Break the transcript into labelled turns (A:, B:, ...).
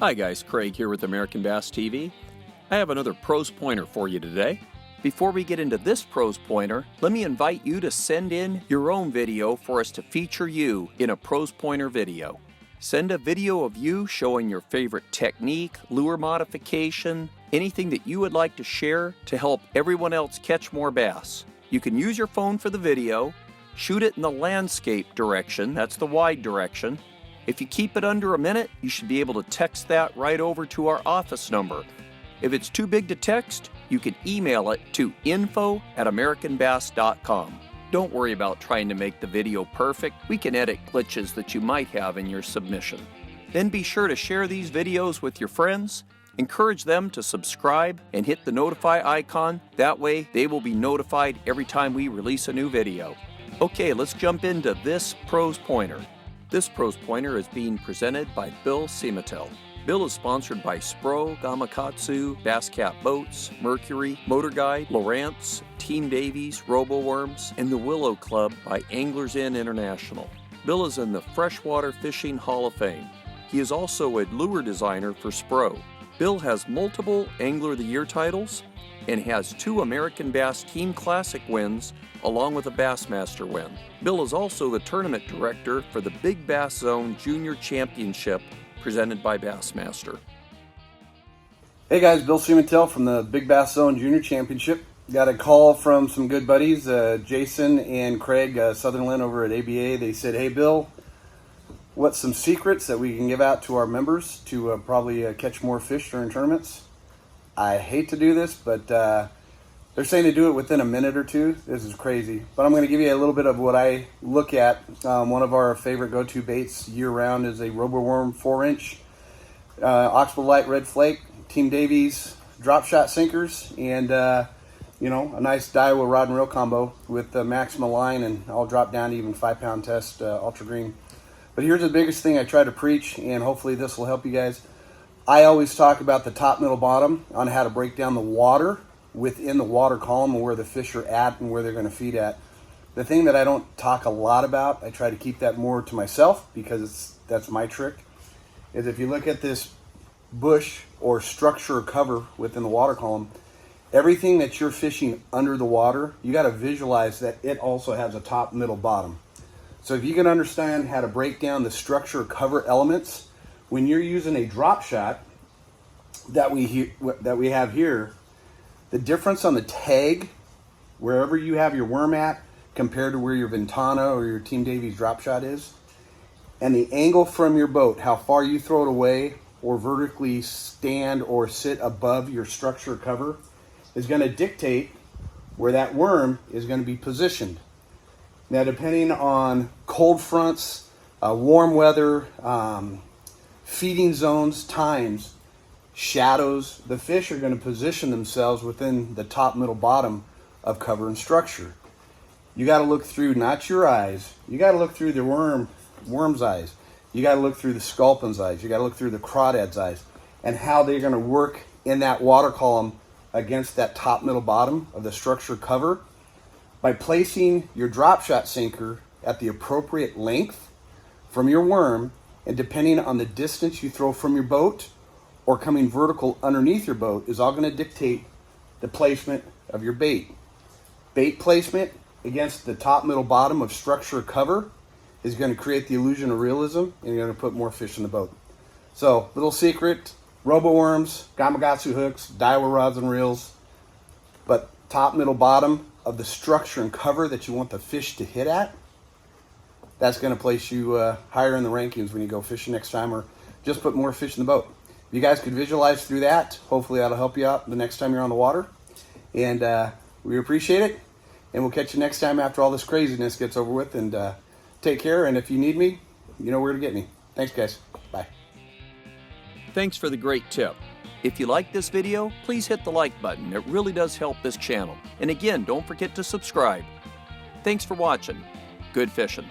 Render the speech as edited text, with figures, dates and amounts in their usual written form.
A: Hi guys, Craig here with American Bass TV. I have another pros pointer for you today. Before we get into this pros pointer, let me invite you to send in your own video for us to feature you in a pros pointer video. Send a video of you showing your favorite technique, lure modification, anything that you would like to share to help everyone else catch more bass. You can use your phone for the video, shoot it in the landscape direction, that's the wide direction. If you keep it under a minute, you should be able to text that right over to our office number. If it's too big to text, you can email it to info@AmericanBass.com. Don't worry about trying to make the video perfect. We can edit glitches that you might have in your submission. Then be sure to share these videos with your friends. Encourage them to subscribe and hit the notify icon. That way they will be notified every time we release a new video. Okay, let's jump into this pros pointer. This pros pointer is being presented by Bill Siemantel. Bill is sponsored by Spro, Gamakatsu, Bass Cat Boats, Mercury, Motor Guide, Lowrance, Team Davies, Roboworms, and the Willow Club by Anglers Inn International. Bill is in the Freshwater Fishing Hall of Fame. He is also a lure designer for Spro. Bill has multiple Angler of the Year titles and has 2 American Bass Team Classic wins along with a Bassmaster win. Bill is also the tournament director for the Big Bass Zone Junior Championship presented by Bassmaster.
B: Hey guys, Bill Siemantel from the Big Bass Zone Junior Championship. Got a call from some good buddies, Jason and Craig Sutherland over at ABA. They said, hey Bill, what's some secrets that we can give out to our members to probably catch more fish during tournaments? I hate to do this, but they're saying to do it within a minute or two. This is crazy. But I'm going to give you a little bit of what I look at. One of our favorite go-to baits year-round is a Roboworm 4-inch Oxbow Light Red Flake, Team Davies drop shot sinkers, and a nice Daiwa rod and reel combo with Maxima line, and I'll drop down to even 5-pound test Ultra Green. But here's the biggest thing I try to preach, and hopefully this will help you guys. I always talk about the top, middle, bottom on how to break down the water within the water column and where the fish are at and where they're going to feed at. The thing that I don't talk a lot about, I try to keep that more to myself because that's my trick, is if you look at this bush or structure or cover within the water column, everything that you're fishing under the water, you got to visualize that it also has a top, middle, bottom. So if you can understand how to break down the structure or cover elements, when you're using a drop shot that we have here, the difference on the tag, wherever you have your worm at, compared to where your Ventana or your Team Davies drop shot is, and the angle from your boat, how far you throw it away or vertically stand or sit above your structure cover, is going to dictate where that worm is going to be positioned. Now, depending on cold fronts, warm weather, feeding zones, times, shadows, the fish are going to position themselves within the top, middle, bottom of cover and structure. You got to look through not your eyes. You got to look through the worm's eyes. You got to look through the sculpin's eyes. You got to look through the crawdad's eyes and how they're going to work in that water column against that top, middle, bottom of the structure cover by placing your drop shot sinker at the appropriate length from your worm, and depending on the distance you throw from your boat or coming vertical underneath your boat is all going to dictate the placement of your bait. Bait placement against the top, middle, bottom of structure cover is going to create the illusion of realism, and you're going to put more fish in the boat. So, little secret, Roboworms, Gamakatsu hooks, Daiwa rods and reels, but top, middle, bottom of the structure and cover that you want the fish to hit at, that's going to place you higher in the rankings when you go fishing next time, or just put more fish in the boat. If you guys could visualize through that, hopefully that'll help you out the next time you're on the water. And we appreciate it. And we'll catch you next time after all this craziness gets over with. And take care. And if you need me, you know where to get me. Thanks, guys. Bye.
A: Thanks for the great tip. If you like this video, please hit the like button. It really does help this channel. And again, don't forget to subscribe. Thanks for watching. Good fishing.